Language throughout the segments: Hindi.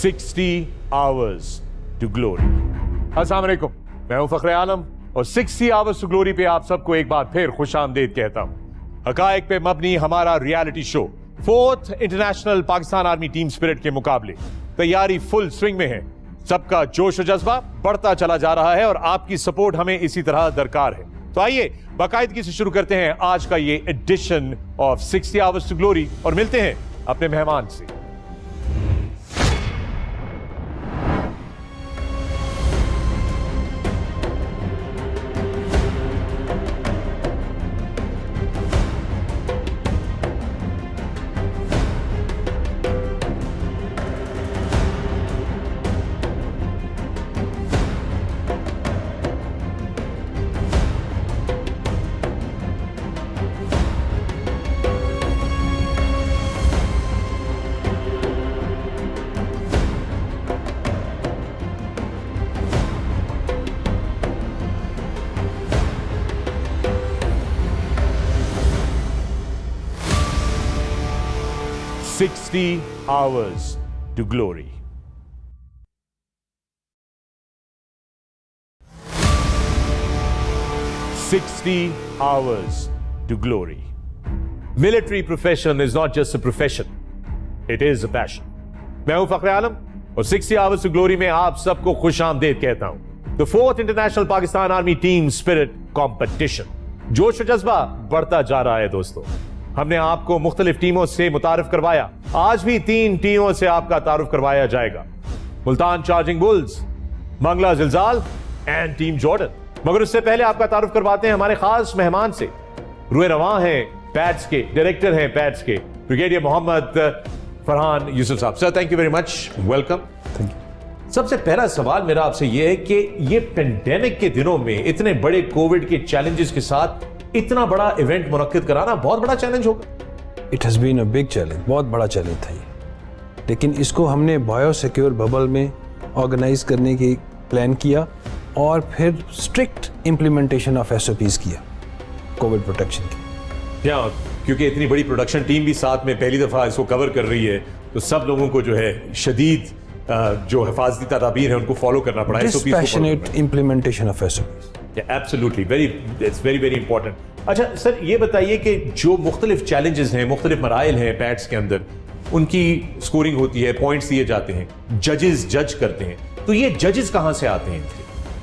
60 hours to glory। अस्सलाम वालेकुम, मैं हूं फखरे आलम और 60 hours to glory पे आप सबको एक बार फिर खुशामदीद कहता हूं। हकायक पे मबनी हमारा reality show 4th international Pakistan army team spirit के मुकाबले तैयारी फुल स्विंग में है। सबका जोश और जज्बा बढ़ता चला जा रहा है और आपकी सपोर्ट हमें इसी तरह दरकार है। तो आइए बाकायदगी से शुरू करते हैं आज का ये addition of 60 hours to glory और मिलते हैं अपने मेहमान से। "60 hours to glory"। "60 hours to glory"। Military profession is not just a profession, it is a passion। मैं हूं फखरे आलम और 60 hours to glory में आप सबको खुशामदीद कहता हूं। The 4th international Pakistan army team spirit competition. जोश और जज्बा बढ़ता जा रहा है दोस्तों। हमने आपको मुख्तलिफ टीमों से मुतारिफ करवाया, आज भी 3 टीमों से आपका तारुफ करवाया जाएगा। Multan charging bulls, Mangla Zilzal and team Jordan. मगर उससे पहले आपका तारुफ करवाते हैं हमारे खास मेहमान से। रुए रवां हैं पैड्स के, डायरेक्टर हैं पैड्स के, ब्रिगेडियर मोहम्मद फरहान यूसुफ साहब। Sir thank you very much, welcome. Thank you. सबसे पहला सवाल मेरा आपसे यह है कि ये पेंडेमिक के दिनों में इतने बड़े कोविड के चैलेंजेस के साथ इतना बड़ा इवेंट मुनक्किद कराना बहुत बड़ा चैलेंज होगा। It has been a big challenge, बहुत बड़ा चैलेंज था ये, लेकिन इसको हमने बायो सिक्योर बबल में ऑर्गेनाइज करने की प्लान किया और फिर स्ट्रिक्ट इम्प्लीमेंटेशन ऑफ SOPs किया कोविड प्रोटेक्शन की। क्या क्योंकि इतनी बड़ी प्रोडक्शन टीम भी साथ में पहली दफा इसको कवर कर रही है, तो सब लोगों को जो है शदीद जो हिफाजती तदाबीर है उनको फॉलो करना पड़ा है। Dispassionate implementation of SOPs। Absolutely, it's very very important. अच्छा सर, ये बताइए कि जो मुख्तलिफ चैलेंजेस हैं, मुख्तलिफ मराइल हैं पैड्स के अंदर, उनकी स्कोरिंग होती है, पॉइंट्स दिए जाते हैं, जजेस जज करते हैं, तो ये जजेस कहाँ से आते हैं?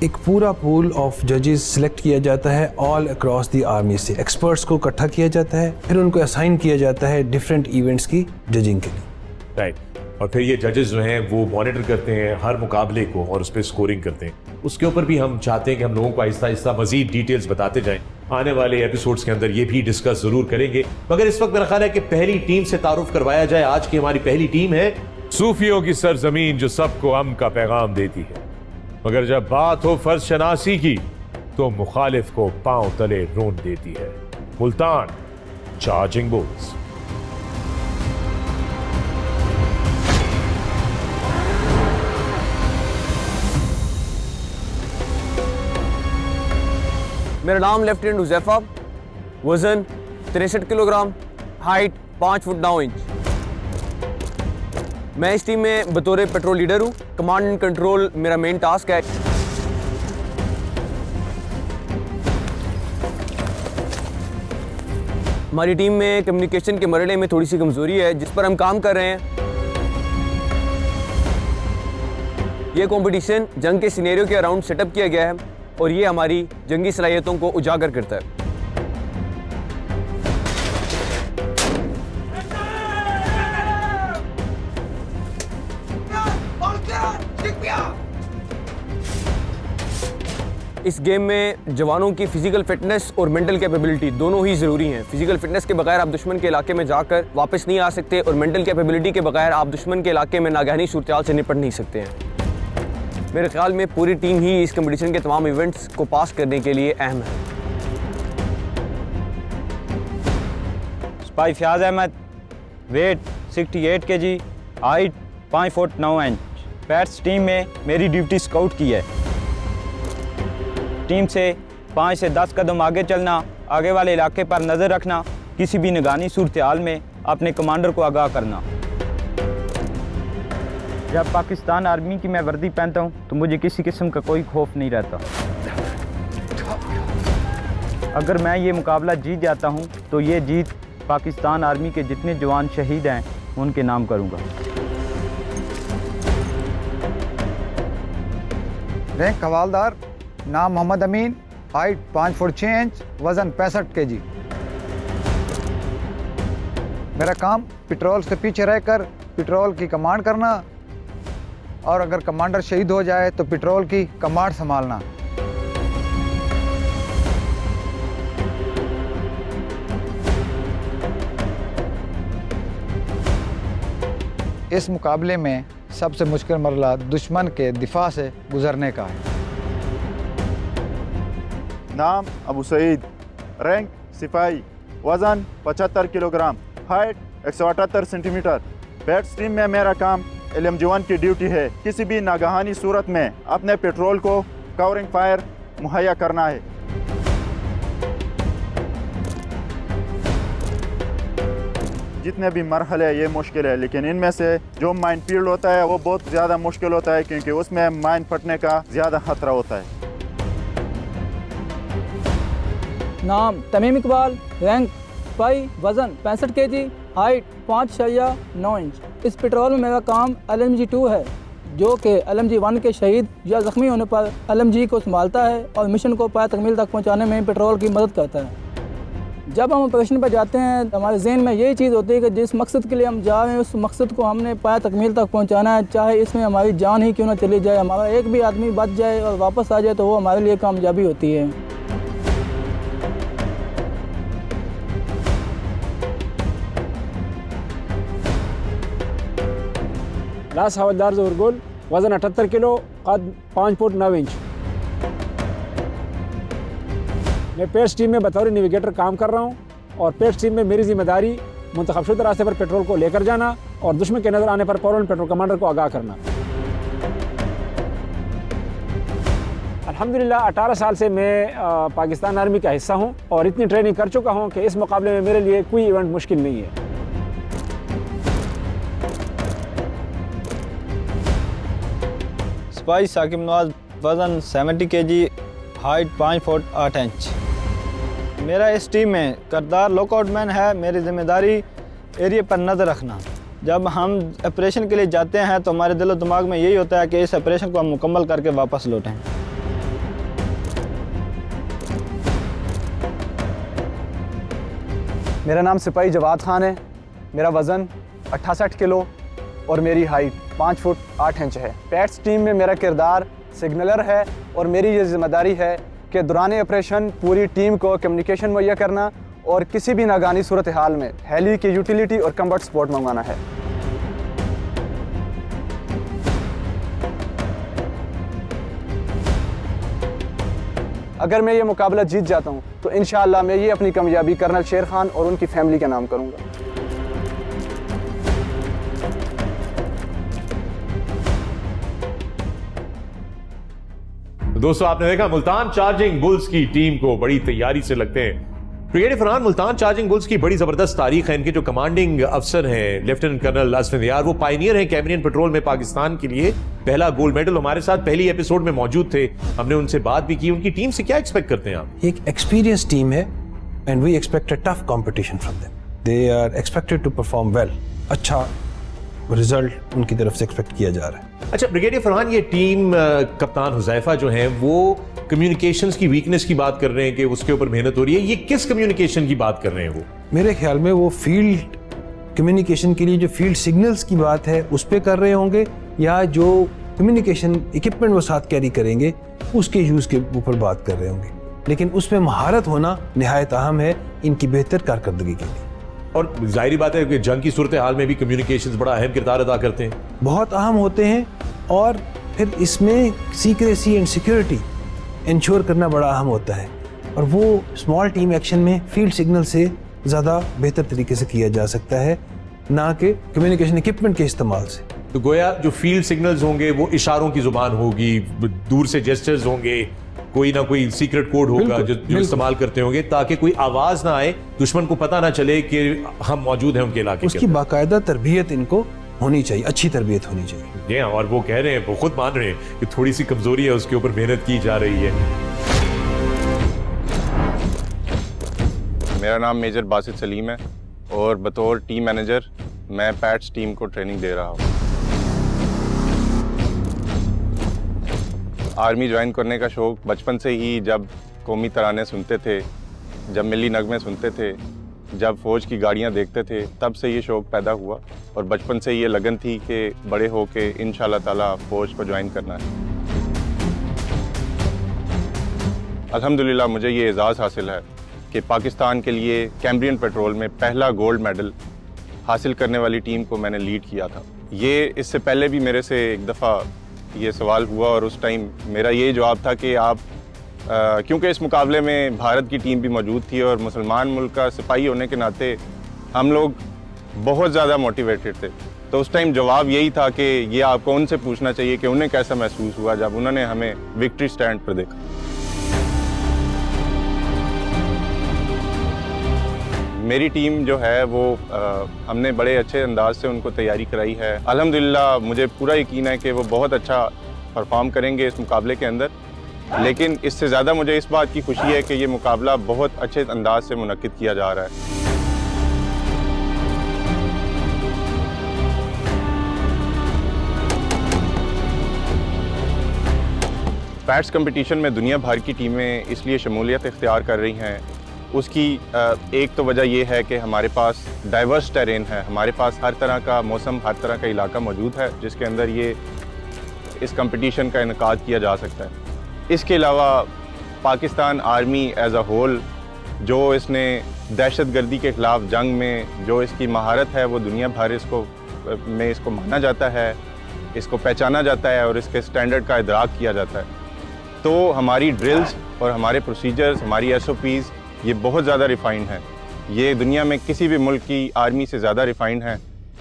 एक पूरा पूल ऑफ जजेस सिलेक्ट किया जाता है ऑल अक्रॉस द आर्मी से। एक्सपर्ट्स को इकट्ठा किया जाता है, फिर उनको असाइन किया जाता है डिफरेंट इवेंट्स की जजिंग के लिए। राइट, और फिर ये जजेस जो हैं वो मॉनिटर करते हैं हर मुकाबले को और उस पर स्कोरिंग करते हैं। उसके ऊपर भी हम चाहते हैं कि हम लोगों को आहिस्ता आहिस्ता मजीद डिटेल्स बताते जाएं। आने वाले एपिसोड्स के अंदर ये भी डिस्कस जरूर करेंगे, मगर इस वक्त मेरा ख्याल है कि पहली टीम से तारुफ करवाया जाए। आज की हमारी पहली टीम है सूफियों की सरजमीन जो सबको अमन का पैगाम देती है, मगर जब बात हो फर्ज शनासी की तो मुखालिफ को पांव तले रोन देती है। Multan charging bulls. मेरा नाम लेफ्टिनेंट हुज़ैफा, वजन 63 किलोग्राम, हाइट 5 फुट 9 इंच। मैं इस टीम में बतौर पेट्रोल लीडर हूँ। कमांड एंड कंट्रोल मेरा मेन टास्क है। हमारी टीम में कम्युनिकेशन के मरहले में थोड़ी सी कमजोरी है, जिस पर हम काम कर रहे हैं। यह कंपटीशन जंग के सिनेरियो के अराउंड सेटअप किया गया है और ये हमारी जंगी सलाहियतों को उजागर करता है। इस गेम में जवानों की फिजिकल फिटनेस और मेंटल कैपेबिलिटी दोनों ही ज़रूरी हैं। फिजिकल फिटनेस के बगैर आप दुश्मन के इलाके में जाकर वापस नहीं आ सकते और मेंटल कैपेबिलिटी के बगैर आप दुश्मन के इलाके में नागहानी सूरत से निपट नहीं सकते हैं। मेरे ख्याल में पूरी टीम ही इस कंपटीशन के तमाम इवेंट्स को पास करने के लिए अहम है। Spy Fayaz Ahmed, weight 68 kg, height 5 foot 9 inch. PATS team में मेरी ड्यूटी स्काउट की है। टीम से 5 से 10 कदम आगे चलना, आगे वाले इलाके पर नज़र रखना, किसी भी निगरानी सूरत हाल में अपने कमांडर को आगाह करना। जब पाकिस्तान आर्मी की मैं वर्दी पहनता हूँ तो मुझे किसी किस्म का कोई खौफ नहीं रहता। अगर मैं ये मुकाबला जीत जाता हूँ तो ये जीत पाकिस्तान आर्मी के जितने जवान शहीद हैं उनके नाम करूँगा। रैंक हवालदार, नाम मोहम्मद अमीन, हाइट 5 फुट 6 इंच, वज़न 65 kg। मेरा काम पेट्रोल से पीछे रहकर पेट्रोल की कमांड करना और अगर कमांडर शहीद हो जाए तो पेट्रोल की कमांड संभालना। इस मुकाबले में सबसे मुश्किल मरला दुश्मन के दिफा से गुजरने का है। नाम अबू सईद, रैंक सिपाही, वज़न 75 kilogram, height 178 centimetre. Bats team में मेरा काम LMG-1 की ड्यूटी है। किसी भी नागहानी सूरत में अपने पेट्रोल को कवरिंग फायर मुहैया करना है। जितने भी मरहले ये मुश्किल है, लेकिन इनमें से जो माइन फील्ड होता है वो बहुत ज़्यादा मुश्किल होता है क्योंकि उसमें माइन फटने का ज़्यादा खतरा होता है। नाम तमीम इकबाल, रैंक सिपाही, वज़न 65 kg, हाइट 5.9 इंच। इस पेट्रोल में मेरा काम LMG-2 है जो कि LMG-1 के शहीद या ज़ख्मी होने पर LMG को संभालता है और मिशन को पाया तकमील तक पहुंचाने में पेट्रोल की मदद करता है। जब हम ऑपरेशन पर जाते हैं तो हमारे जहन में यही चीज़ होती है कि जिस मकसद के लिए हम जा रहे हैं उस मकसद को हमने पाया तकमील तक पहुंचाना है, चाहे इसमें हमारी जान ही क्यों ना चली जाए। हमारा एक भी आदमी बच जाए और वापस आ जाए तो वो हमारे लिए कामयाबी होती है। लास्ट हवलदार ज़हूर गुल, वज़न 78 किलो, कद 5 फुट 9 इंच। मैं पेट्स टीम में बतौर नेविगेटर काम कर रहा हूं और पेट्स टीम में मेरी जिम्मेदारी मुंतखबशुदा रास्ते पर पेट्रोल को लेकर जाना और दुश्मन के नज़र आने पर फौरन पेट्रोल कमांडर को आगाह करना। अल्हम्दुलिल्लाह 18 साल से मैं पाकिस्तान आर्मी का हिस्सा हूं और इतनी ट्रेनिंग कर चुका हूं कि इस मुकाबले में मेरे लिए कोई इवेंट मुश्किल नहीं है। सिपाही साकिब नवाज, वज़न 70 kg, हाइट 5 फुट 8 इंच। मेरा इस टीम में करदार लॉकआउटमैन है। मेरी जिम्मेदारी एरिया पर नज़र रखना। जब हम ऑपरेशन के लिए जाते हैं तो हमारे दिलो दिमाग में यही होता है कि इस ऑपरेशन को हम मुकम्मल करके वापस लौटें। मेरा नाम सिपाही जवाद खान है। मेरा वज़न 68 किलो और मेरी हाइट 5 फुट 8 इंच है। पैट्स टीम में मेरा किरदार सिग्नलर है और मेरी ये जिम्मेदारी है कि दौरान ऑपरेशन पूरी टीम को कम्युनिकेशन मुहैया करना और किसी भी नागानी सूरत हाल में हेली की यूटिलिटी और कम्बर्ट सपोर्ट मंगवाना है। अगर मैं ये मुकाबला जीत जाता हूँ तो इंशाअल्लाह मैं ये अपनी कामयाबी कर्नल शेर खान और उनकी फैमिली का नाम करूँगा। दोस्तों, आपने देखा मुल्तान चार्जिंग बुल्स की टीम को बड़ी तैयारी से लगते हैं। Brigadier Farhan, Multan charging bulls की बड़ी जबरदस्त तारीख है। इनके जो कमांडिंग अफसर हैं लेफ्टिनेंट कर्नल असफिन यार, वो पायनियर हैं कैमरियन पेट्रोल में। पाकिस्तान के लिए पहला गोल्ड मेडल हमारे साथ पहली एपिसोड में मौजूद थे। हमने उनसे बात भी की। उनकी टीम से क्या एक्सपेक्ट करते हैं आप? एक एक्सपीरियंस टीम है and we expect a tough competition from them. They are expected to perform well. अच्छा रिजल्ट उनकी तरफ से एक्सपेक्ट किया जा रहा है। अच्छा ब्रिगेडियर फरहान, ये टीम कप्तान हुज़ैफा जो हैं वो कम्युनिकेशंस की वीकनेस की बात कर रहे हैं कि उसके ऊपर मेहनत हो रही है। ये किस कम्युनिकेशन की बात कर रहे हैं वो? मेरे ख्याल में वो फील्ड कम्युनिकेशन के लिए जो फील्ड सिग्नल्स की बात है उस पर कर रहे होंगे, या जो कम्युनिकेशन इक्विपमेंट वो साथ कैरी करेंगे उसके यूज़ के ऊपर बात कर रहे होंगे। लेकिन उसमें महारत होना निहायत अहम है इनकी बेहतर कारकर्दगी के लिए। और जाहिर बात है कि जंग की सूरत हाल में भी कम्युनिकेशंस बड़ा अहम किरदार अदा करते हैं, बहुत अहम होते हैं। और फिर इसमें सीक्रेसी एंड सिक्योरिटी इंश्योर करना बड़ा अहम होता है और वो स्मॉल टीम एक्शन में फील्ड सिग्नल से ज़्यादा बेहतर तरीके से किया जा सकता है, ना कि कम्युनिकेशन इक्विपमेंट के इस्तेमाल से। तो गोया जो फील्ड सिग्नल्स होंगे वो इशारों की जुबान होगी, दूर से जेस्चर्स होंगे, कोई ना कोई सीक्रेट कोड होगा जो इस्तेमाल करते होंगे ताकि कोई आवाज ना आए, दुश्मन को पता ना चले कि हम मौजूद हैं उनके इलाके। उसकी बाकायदा तरबियत इनको होनी चाहिए, अच्छी तरबियत होनी चाहिए। जी हाँ, और वो कह रहे हैं, वो खुद मान रहे हैं कि थोड़ी सी कमजोरी है, उसके ऊपर मेहनत की जा रही है। मेरा नाम मेजर बासित सलीम है और बतौर टीम मैनेजर मैं पैट्स टीम को ट्रेनिंग दे रहा हूँ। आर्मी ज्वाइन करने का शौक़ बचपन से ही, जब कौमी तराने सुनते थे, जब मिली नगमे सुनते थे, जब फ़ौज की गाड़ियाँ देखते थे, तब से ये शौक़ पैदा हुआ और बचपन से ये लगन थी कि बड़े होके इंशाअल्लाह ताला फ़ौज को ज्वाइन करना है। अल्हम्दुलिल्लाह मुझे ये एज़ाज़ हासिल है कि पाकिस्तान के लिए कैम्ब्रियन पेट्रोल में पहला गोल्ड मेडल हासिल करने वाली टीम को मैंने लीड किया था। ये इससे पहले भी मेरे से एक दफ़ा ये सवाल हुआ और उस टाइम मेरा ये जवाब था कि आप क्योंकि इस मुकाबले में भारत की टीम भी मौजूद थी और मुसलमान मुल्क का सिपाही होने के नाते हम लोग बहुत ज़्यादा मोटिवेटेड थे, तो उस टाइम जवाब यही था कि ये आपको उनसे पूछना चाहिए कि उन्हें कैसा महसूस हुआ जब उन्होंने हमें विक्ट्री स्टैंड पर देखा। मेरी टीम जो है वो हमने बड़े अच्छे अंदाज से उनको तैयारी कराई है। अल्हम्दुलिल्लाह मुझे पूरा यकीन है कि वो बहुत अच्छा परफॉर्म करेंगे इस मुकाबले के अंदर, लेकिन इससे ज़्यादा मुझे इस बात की खुशी है कि ये मुकाबला बहुत अच्छे अंदाज से मुनक्किद किया जा रहा है। पैट्स कंपटीशन में दुनिया भर की टीमें इसलिए शमूलियत इख्तियार कर रही हैं, उसकी एक तो वजह यह है कि हमारे पास डाइवर्स टेरेन है, हमारे पास हर तरह का मौसम, हर तरह का इलाका मौजूद है जिसके अंदर ये इस कंपटीशन का इनकाद किया जा सकता है। इसके अलावा Pakistan army as a whole, जो इसने दहशतगर्दी के ख़िलाफ़ जंग में जो इसकी महारत है वो दुनिया भर इसको माना जाता है, इसको पहचाना जाता है और इसके स्टैंडर्ड का इदराक किया जाता है। तो हमारी ड्रिल्स और हमारे प्रोसीजर्स, हमारी SOPs ये बहुत ज़्यादा रिफ़ाइंड हैं। ये दुनिया में किसी भी मुल्क की आर्मी से ज़्यादा रिफ़ाइंड हैं।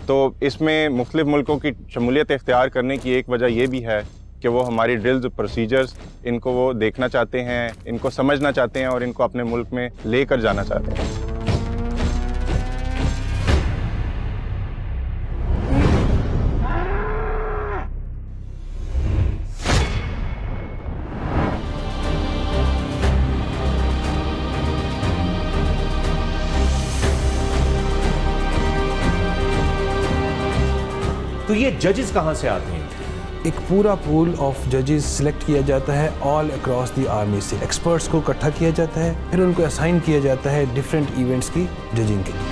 तो इसमें मुख्तलिफ़ मुल्कों की शमूलियत इख्तियार करने की एक वजह ये भी है कि वो हमारी ड्रिल्स और प्रोसीजर्स इनको वो देखना चाहते हैं, इनको समझना चाहते हैं और इनको अपने मुल्क में लेकर जाना चाहते हैं। तो ये जजेस कहां से आते हैं? एक पूरा पूल ऑफ जजेस सिलेक्ट किया जाता है ऑल अक्रॉस द आर्मी से। एक्सपर्ट्स को इकट्ठा किया जाता है, फिर उनको असाइन किया जाता है डिफरेंट इवेंट्स की जजिंग के लिए।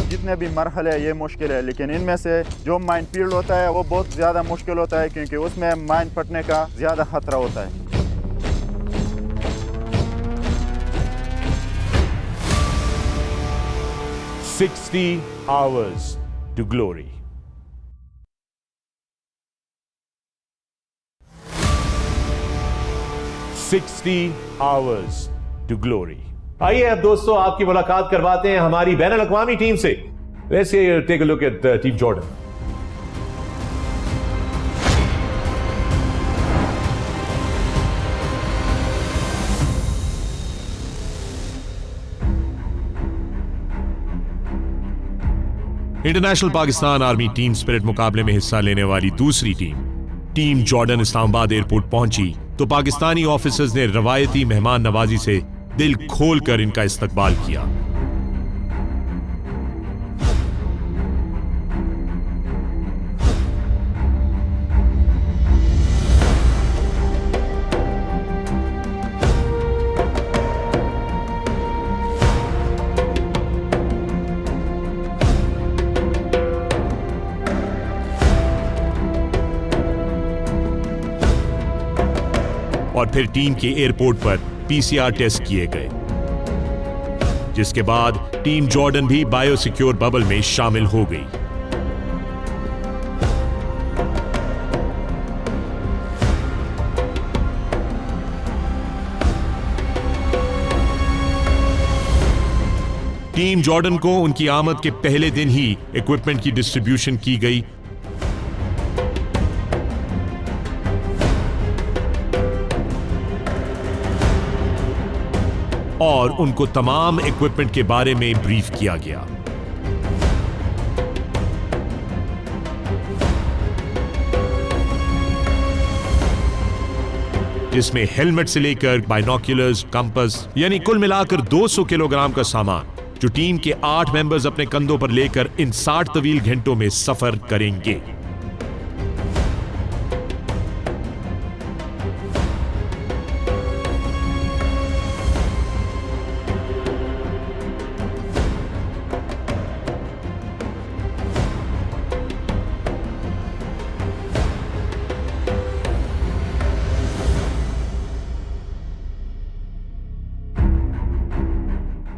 जितने भी मरहले हैं ये मुश्किल है, लेकिन इनमें से जो माइन फील्ड होता है वो बहुत ज़्यादा मुश्किल होता है क्योंकि उसमें माइन फटने का ज़्यादा खतरा होता है। "60 hours to glory." "60 hours to glory." आइए अब दोस्तों आपकी मुलाकात करवाते हैं हमारी बैनुल अक़वामी टीम से। Let's take a look at Team Jordan. International Pakistan army team spirit मुकाबले में हिस्सा लेने वाली दूसरी टीम जॉर्डन इस्लामाबाद एयरपोर्ट पहुंची तो पाकिस्तानी ऑफिसर्स ने रवायती मेहमान नवाजी से दिल खोलकर इनका इस्तकबाल किया। और फिर टीम के एयरपोर्ट पर PCR टेस्ट किए गए, जिसके बाद टीम जॉर्डन भी बायोसिक्योर बबल में शामिल हो गई। टीम जॉर्डन को उनकी आमद के पहले दिन ही इक्विपमेंट की डिस्ट्रीब्यूशन की गई और उनको तमाम इक्विपमेंट के बारे में ब्रीफ किया गया। जिसमें हेलमेट से लेकर बाइनोक्यूलर्स, कंपास, यानी कुल मिलाकर 200 किलोग्राम का सामान जो टीम के 8 मेंबर्स अपने कंधों पर लेकर इन 60 तवील घंटों में सफर करेंगे।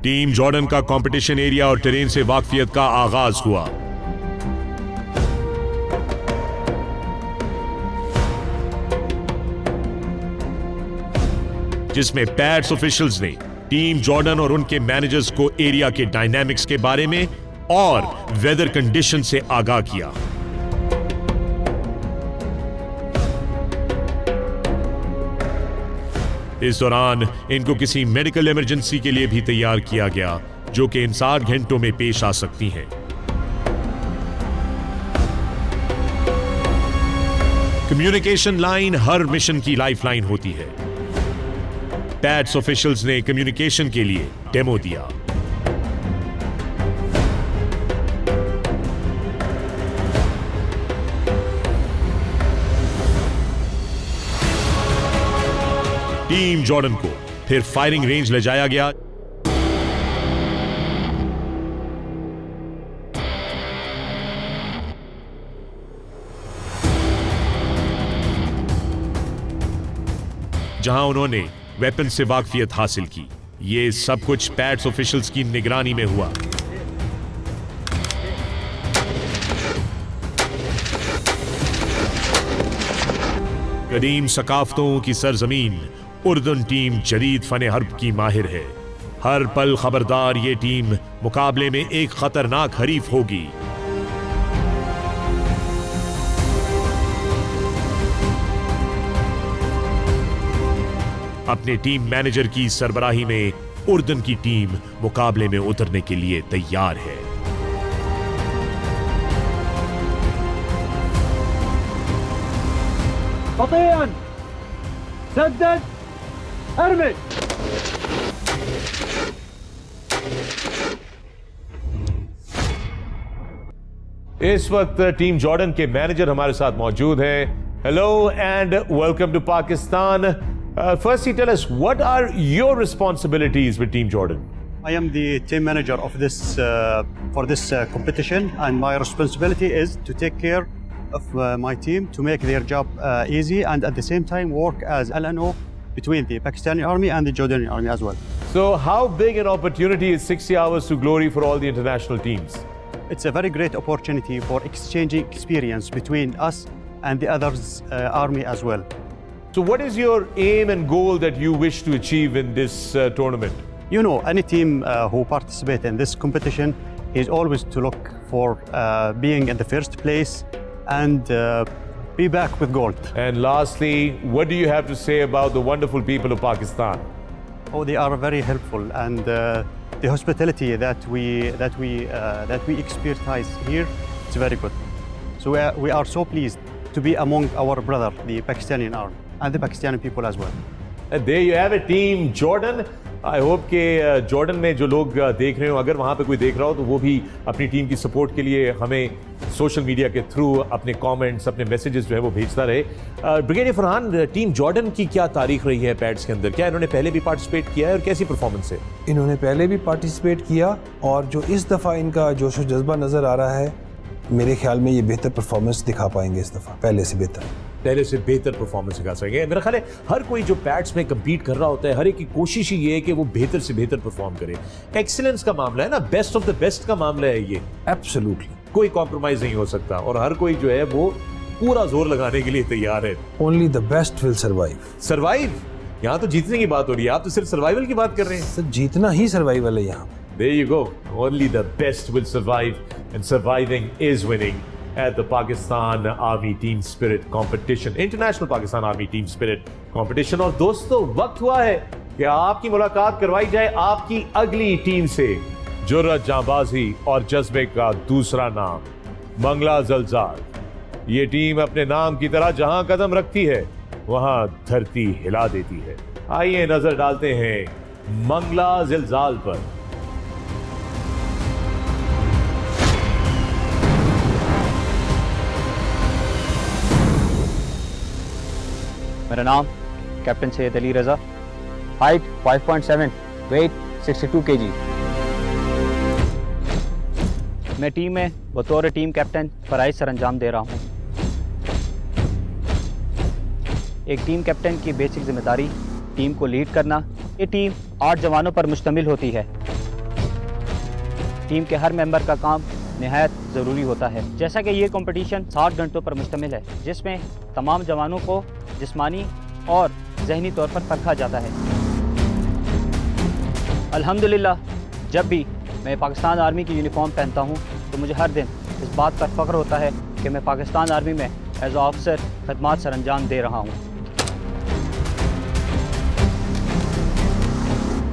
टीम जॉर्डन का कंपटीशन एरिया और टेरेन से वाकफियत का आगाज हुआ। जिसमें पैड्स ऑफिशियल्स ने टीम जॉर्डन और उनके मैनेजर्स को एरिया के डायनामिक्स के बारे में और वेदर कंडीशन से आगाह किया। इस दौरान इनको किसी मेडिकल इमरजेंसी के लिए भी तैयार किया गया जो कि इन 60 घंटों में पेश आ सकती हैं। कम्युनिकेशन लाइन हर मिशन की लाइफलाइन होती है। पैड्स ऑफिशियल्स ने कम्युनिकेशन के लिए डेमो दिया। टीम जॉर्डन को फिर फायरिंग रेंज ले जाया गया। जहां उन्होंने वेपन से वाकफियत हासिल की। यह सब कुछ पैड्स ऑफिशियल्स की निगरानी में हुआ। कदीम सकाफतों की सरजमीन उर्दन टीम जदीद फने हर्ब की माहिर है। हर पल खबरदार ये टीम मुकाबले में एक खतरनाक हरीफ होगी। अपने टीम मैनेजर की सरबराही में उर्दन की टीम मुकाबले में उतरने के लिए तैयार है। इस वक्त टीम जॉर्डन के मैनेजर हमारे साथ मौजूद हैं। Hello and welcome to Pakistan. Firstly, tell us, what are your responsibilities with Team Jordan? I am the team manager of this for this competition, and my responsibility is to take care of my team to make their job easy, and at the same time work as LNO between the Pakistani army and the Jordanian army as well. So, how big an opportunity is 60 hours to glory for all the international teams? It's a very great opportunity for exchanging experience between us and the others army as well. So what is your aim and goal that you wish to achieve in this tournament? You know, any team who participate in this competition is always to look for being in the first place and be back with gold. And lastly, what do you have to say about the wonderful people of Pakistan? Oh, they are very helpful, and the hospitality that we experience here is very good. So we are so pleased to be among our brother, the Pakistani army, and the Pakistani people as well. And there you have it, Team Jordan. I hope कि जॉर्डन में जो लोग देख रहे हो, अगर वहाँ पे कोई देख रहा हो तो वो भी अपनी टीम की सपोर्ट के लिए हमें सोशल मीडिया के थ्रू अपने कमेंट्स, अपने मैसेजेस जो है वो भेजता रहे। ब्रिगेडियर फरहान, टीम जॉर्डन की क्या तारीख रही है पैड्स के अंदर? क्या इन्होंने पहले भी पार्टिसिपेट किया है और कैसी परफॉर्मेंस है? इन्होंने पहले भी पार्टिसिपेट किया और जो इस दफ़ा इनका जोश व जज्बा नज़र आ रहा है, मेरे ख्याल में ये बेहतर परफॉर्मेंस दिखा पाएंगे इस दफ़ा, पहले से बेहतर परफॉर्मेंस दिखा सकेंगे। मेरा ख्याल है हर कोई जो पैड्स में कम्पीट कर रहा होता है, हर एक की कोशिश ही ये है कि वो बेहतर से बेहतर परफॉर्म करे। एक्सीलेंस का मामला है ना, बेस्ट ऑफ द बेस्ट का मामला है ये। एब्सोल्युटली कोई कॉम्प्रोमाइज नहीं हो सकता और हर कोई जो है वो पूरा जोर लगाने के लिए तैयार है। Only the best will survive. Survive? यहाँ तो जीतने की बात हो रही है, आप तो सिर्फ सर्वाइवल की बात कर रहे हैं। सर, जीतना ही सर्वाइवल है यहाँ। There you go. Only the best will survive, and surviving is winning at the Pakistan Army Team Spirit Competition, International Pakistan Army Team Spirit Competition। और दोस्तों, वक्त हुआ है कि आपकी मुलाकात करवाई जाए आपकी अगली टीम से। जुर्रत, जांबाजी और जज्बे का दूसरा नाम मंगला ज़लज़ाल। ये टीम अपने नाम की तरह जहां कदम रखती है वहां धरती हिला देती है। आइए नजर डालते हैं मंगला ज़लज़ाल पर। मेरा नाम captain Syed Ali Raza, height 5.7, wait 62 kg। मैं टीम में बतौर टीम कैप्टन फ़राइज़ सर अंजाम दे रहा हूँ। एक टीम कैप्टन की बेसिक जिम्मेदारी टीम को लीड करना। ये टीम 8 जवानों पर मुश्तमिल होती है। टीम के हर मेंबर का काम निहायत ज़रूरी होता है। जैसा कि ये कंपटीशन 60 घंटों पर मुश्तमिल है, जिसमें तमाम जवानों को जिस्मानी और ज़हनी तौर पर परखा जाता है। अल्हम्दुलिल्लाह, जब भी मैं पाकिस्तान आर्मी की यूनिफॉर्म पहनता हूँ तो मुझे हर दिन इस बात पर फ़ख्र होता है कि मैं पाकिस्तान आर्मी में एज ऑफिसर खदमात सर अंजाम दे रहा हूँ।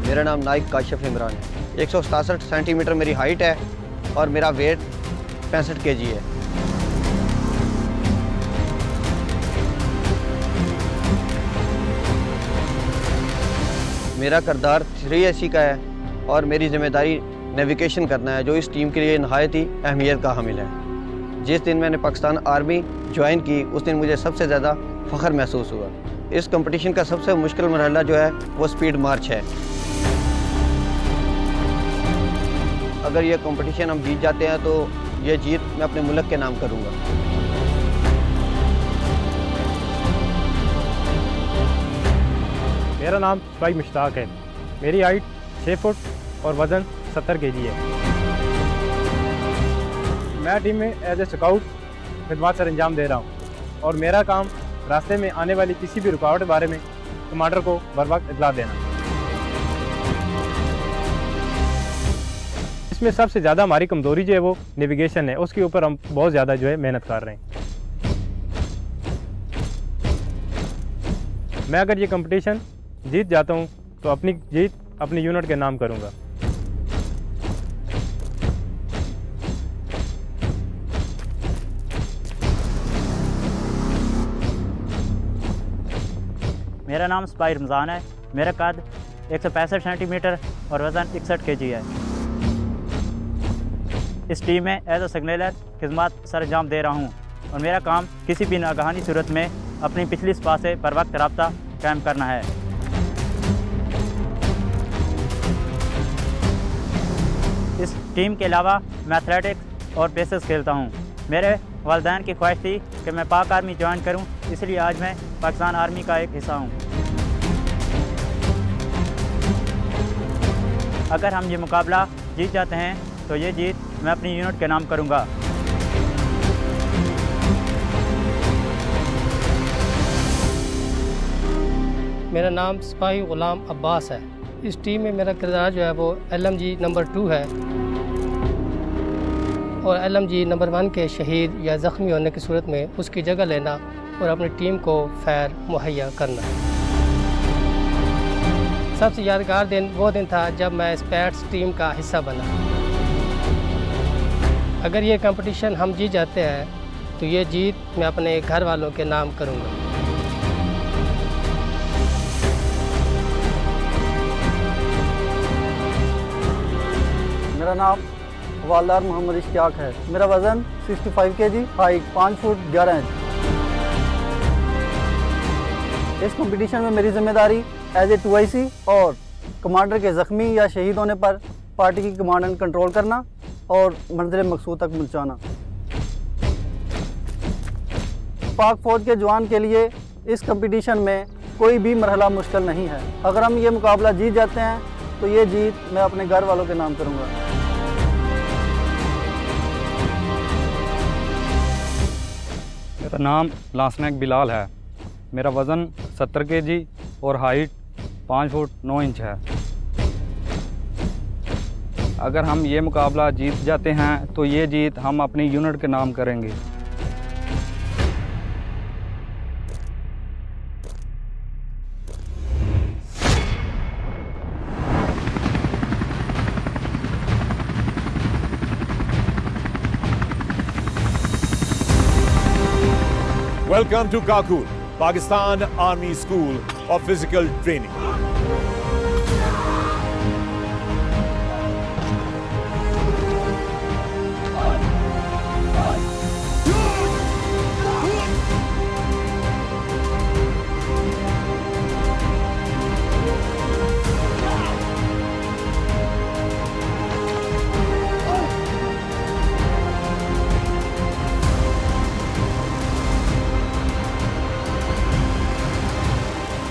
मेरा नाम नाइक काशिफ इमरान है। 167 सेंटीमीटर मेरी हाइट है और मेरा वेट 65 kg है। मेरा किरदार 3AC का है और मेरी जिम्मेदारी नेविगेशन करना है, जो इस टीम के लिए नहायत ही अहमियत का हामिल है। जिस दिन मैंने पाकिस्तान आर्मी ज्वाइन की उस दिन मुझे सबसे ज़्यादा फ़ख्र महसूस हुआ। इस कंपटीशन का सबसे मुश्किल मरहला जो है वो स्पीड मार्च है। अगर ये कंपटीशन हम जीत जाते हैं तो ये जीत मैं अपने मुल्क के नाम करूँगा। मेरा नाम सिपाही मुश्ताक है। मेरी हाइट 6 फुट और वज़न 70 kg है। मैं टीम में एज ए स्काउट खिदमत सर अंजाम दे रहा हूँ और मेरा काम रास्ते में आने वाली किसी भी रुकावट के बारे में कमांडर को बर वक्त इतला देना। इसमें सबसे ज़्यादा हमारी कमज़ोरी जो है वो नेविगेशन है, उसके ऊपर हम बहुत ज़्यादा जो है मेहनत कर रहे हैं। मैं अगर ये कंपटीशन जीत जाता हूँ तो अपनी जीत अपनी यूनिट के नाम करूँगा। मेरा नाम सिपाही रमज़ान है। मेरा कद 165 सेंटीमीटर और वज़न 61 kg है। इस टीम में एज ए सिग्नलर खिदमत सर अंजाम दे रहा हूँ और मेरा काम किसी भी नागहानी सूरत में अपनी पिछली स्पा से बर वक्त रब्ता कायम करना है। इस टीम के अलावा मैं एथलेटिक्स और पेसेस खेलता हूँ। मेरे वालिदैन की ख्वाहिश थी कि मैं पाक आर्मी ज्वाइन करूँ, इसलिए आज मैं पाकिस्तान आर्मी का एक हिस्सा हूँ। अगर हम ये मुकाबला जीत जाते हैं तो ये जीत मैं अपनी यूनिट के नाम करूँगा। मेरा नाम सिपाही ग़ुलाम अब्बास है। इस टीम में मेरा किरदार जो है वो LMG नंबर 2 है और LMG नंबर 1 के शहीद या ज़ख्मी होने की सूरत में उसकी जगह लेना और अपनी टीम को खैर मुहैया करना। सबसे यादगार दिन वो दिन था जब मैं स्पैट्स टीम का हिस्सा बना। अगर ये कंपटीशन हम जीत जाते हैं तो ये जीत मैं अपने घर वालों के नाम करूँगा। मेरा नाम वालदार मोहम्मद इश्तियाक है। मेरा वज़न 65 kg, हाइट 5 फुट 11 इंच। इस कंपटीशन में मेरी जिम्मेदारी एज ए 2IC और कमांडर के ज़ख्मी या शहीद होने पर पार्टी की कमांड एंड कंट्रोल करना और मंजिल मकसूद तक पहुँचाना। पाक फ़ौज के जवान के लिए इस कंपटीशन में कोई भी मरहला मुश्किल नहीं है। अगर हम ये मुकाबला जीत जाते हैं तो ये जीत मैं अपने घर वालों के नाम करूँगा। मेरा नाम लांसनायक बिलाल है। मेरा वज़न 70 kg और हाइट 5 फुट 9 इंच है। अगर हम ये मुकाबला जीत जाते हैं तो ये जीत हम अपनी यूनिट के नाम करेंगे। Welcome to Kakul, Pakistan Army School of Physical Training.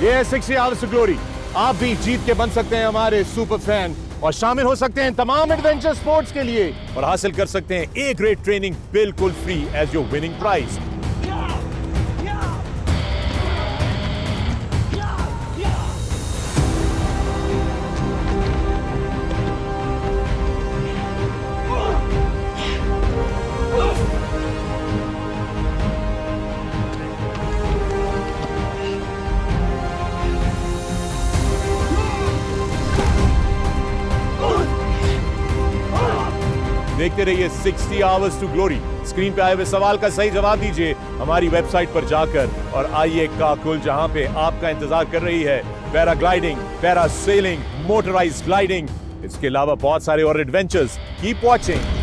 ये है 60 Hours to Glory। आप भी जीत के बन सकते हैं हमारे सुपर फैन और शामिल हो सकते हैं तमाम एडवेंचर स्पोर्ट्स के लिए और हासिल कर सकते हैं ए ग्रेड ट्रेनिंग बिल्कुल free as your winning prize. देखते रहिए 60 Hours to Glory। स्क्रीन पे आए हुए सवाल का सही जवाब दीजिए हमारी वेबसाइट पर जाकर और आइए काकुल, जहां पे आपका इंतजार कर रही है पैराग्लाइडिंग, पैरासेलिंग, मोटराइज्ड ग्लाइडिंग, इसके अलावा बहुत सारे और एडवेंचर्स। Keep watching.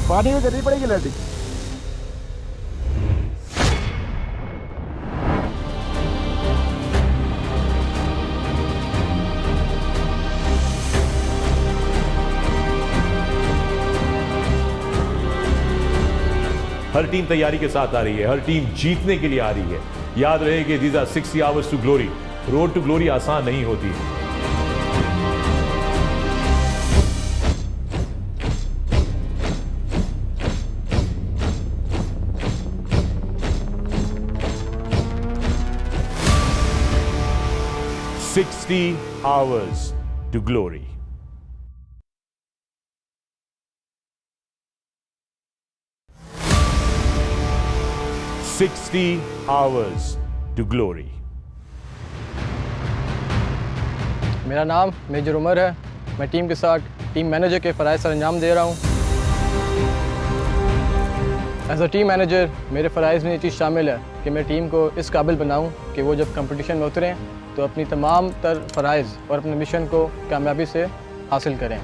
पानी में करनी पड़ेगी लैंडिंग। हर टीम तैयारी के साथ आ रही है, हर टीम जीतने के लिए आ रही है। याद रहे कि these are 60 Hours to Glory। Road to glory आसान नहीं होती। "60 Hours to Glory"। "60 Hours to Glory"। मेरा नाम मेजर उमर है। मैं टीम के साथ टीम मैनेजर के फ़राइज़ सर अंजाम दे रहा हूँ। एज अ टीम मैनेजर मेरे फ़राइज़ में ये चीज़ शामिल है कि मैं टीम को इस काबिल बनाऊँ कि वो जब कंपटीशन में उतरें तो अपनी तमाम तर फ़राइज़ और अपने मिशन को कामयाबी से हासिल करें।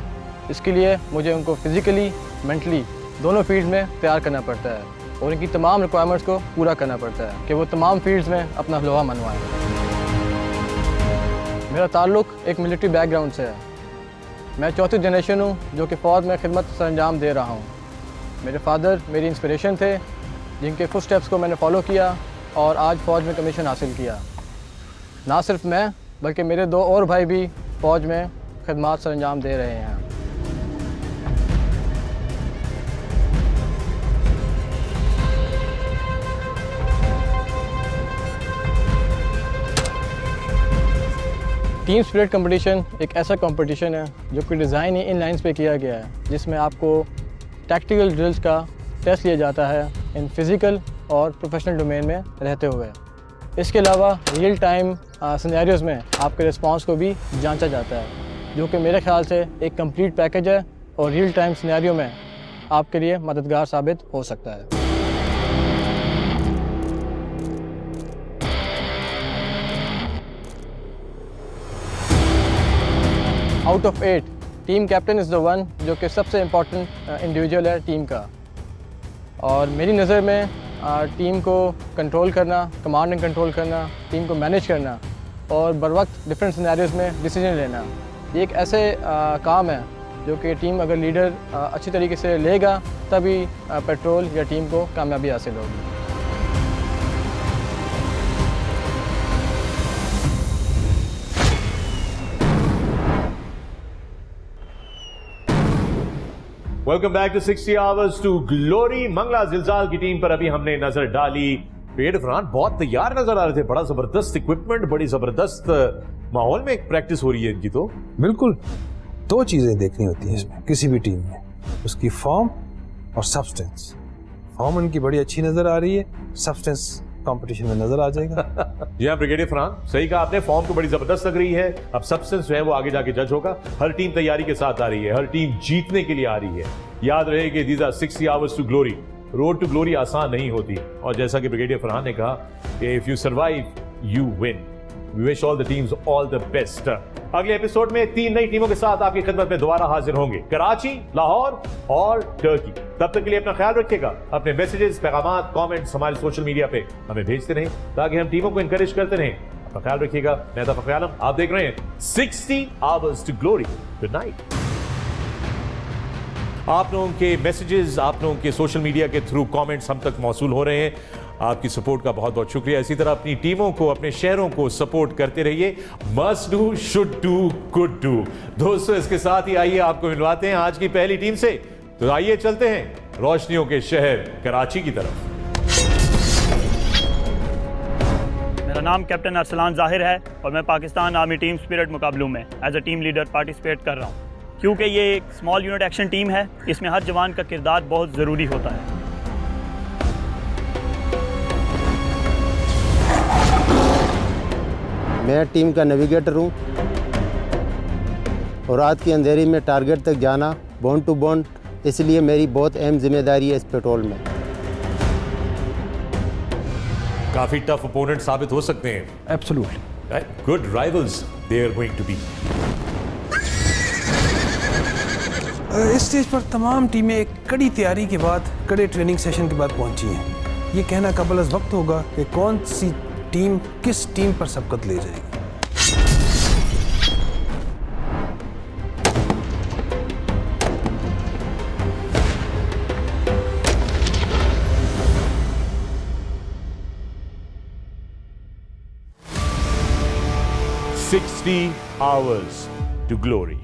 इसके लिए मुझे उनको फ़िज़िकली, मेंटली दोनों फील्ड में तैयार करना पड़ता है और इनकी तमाम रिक्वायरमेंट्स को पूरा करना पड़ता है कि वो तमाम फील्ड्स में अपना लोहा मनवाएं। मेरा ताल्लुक़ एक मिलिट्री बैकग्राउंड से है। मैं चौथी जनरेशन हूँ जो कि फ़ौज में खिदमत सर अंजाम दे रहा हूँ। मेरे फादर मेरी इंस्पिरेशन थे जिनके फुट स्टेप्स को मैंने फॉलो किया और आज फ़ौज में कमीशन हासिल किया। ना सिर्फ मैं बल्कि मेरे दो और भाई भी फ़ौज में खिदमत सर अंजाम दे रहे हैं। टीम स्पिरिट कंपटीशन एक ऐसा कंपटीशन है जो कि डिज़ाइन ही इन लाइन्स पे किया गया है, जिसमें आपको टैक्टिकल ड्रिल्स का टेस्ट लिया जाता है इन फिज़िकल और प्रोफेशनल डोमेन में रहते हुए। इसके अलावा रियल टाइम सिनेरियोज़ में आपके रिस्पांस को भी जांचा जाता है, जो कि मेरे ख्याल से एक कंप्लीट पैकेज है और रियल टाइम सिनेरियो में आपके लिए मददगार साबित हो सकता है। Out of 8 team captain is the one जो कि सबसे इम्पॉर्टेंट इंडिविजुअल है टीम का, और मेरी नज़र में टीम को कंट्रोल करना, कमांड एंड कंट्रोल करना, टीम को मैनेज करना और बर वक्त डिफरेंट सिनेरियोज़ में डिसीजन लेना, ये एक ऐसे काम है जो कि टीम अगर लीडर अच्छी तरीके से लेगा तभी पेट्रोल या टीम को कामयाबी हासिल होगी। Welcome back to 60 hours to glory. Mangla Zilzal की टीम पर अभी हमने नजर डाली। ब्रिगेडियर फरहान बहुत तैयार नजर आ रहे थे, बड़ा जबरदस्त इक्विपमेंट, बड़ी जबरदस्त माहौल में प्रैक्टिस हो रही है इनकी। तो बिल्कुल, दो चीजें देखनी होती हैं इसमें किसी भी टीम में, उसकी फॉर्म और सब्सटेंस। फॉर्म उनकी बड़ी अच्छी नजर आ रही है, सब्सटेंस कंपटीशन में नजर आ जाएगा। जी हाँ ब्रिगेडियर फरहान, सही कहा आपने, फॉर्म तो बड़ी जबरदस्त लग रही है। अब सब्सटेंस जो है वो आगे जाके जज होगा। हर टीम तैयारी के साथ आ रही है, हर टीम जीतने के लिए आ रही है। याद रहे कि these are 60 hours to glory. Road to glory आसान नहीं होती, और जैसा कि ब्रिगेडियर फरहान ने कहा कि if you survive you win. We wish all the teams all the best. अगले एपिसोड में 3 नई टीमों के साथ आपकी खिदमत में दोबारा हाजिर होंगे, कराची, लाहौर और टर्की। तब तक के लिए अपना ख्याल रखिएगा। अपने मैसेजेस, पैगामात, कमेंट्स हमारे सोशल मीडिया पे हमें भेजते रहें ताकि हम टीमों को इंकरेज करते रहें। अपना ख्याल रखिएगा। मैं था फखर आलम, आप देख रहे हैं 60 hours to glory. Good night. आप लोगों के मैसेजेस, आप लोगों के सोशल मीडिया के थ्रू कमेंट्स हम तक मौसूल हो रहे हैं। आपकी सपोर्ट का बहुत बहुत शुक्रिया। इसी तरह अपनी टीमों को, अपने शहरों को सपोर्ट करते रहिए। Must do, should do, could do. दोस्तों, इसके साथ ही आइए आपको मिलवाते हैं आज की पहली टीम से। तो आइए चलते हैं रोशनियों के शहर कराची की तरफ। मेरा नाम कैप्टन अरसलान जाहिर है और मैं पाकिस्तान आर्मी टीम स्पिरिट मुकाबलों में as a team leader participate कर रहा हूँ। क्योंकि ये एक स्मॉल यूनिट एक्शन टीम है, इसमें हर जवान का किरदार बहुत ज़रूरी होता है। मैं टीम का नेविगेटर हूँ और रात की अंधेरी में टारगेट तक जाना बॉन्ड टू बॉन्ड, इसलिए मेरी बहुत अहम जिम्मेदारी है इस पेट्रोल में। काफी टफ ओपोनेंट साबित हो सकते हैं। Absolutely good rivals they are going to be. इस स्टेज पर तमाम टीमें एक कड़ी तैयारी के बाद, कड़े ट्रेनिंग सेशन के बाद पहुंची हैं। ये कहना कबल अज़ वक्त होगा कि कौन सी टीम किस टीम पर सबकत ले जाएगी। "60 Hours to Glory"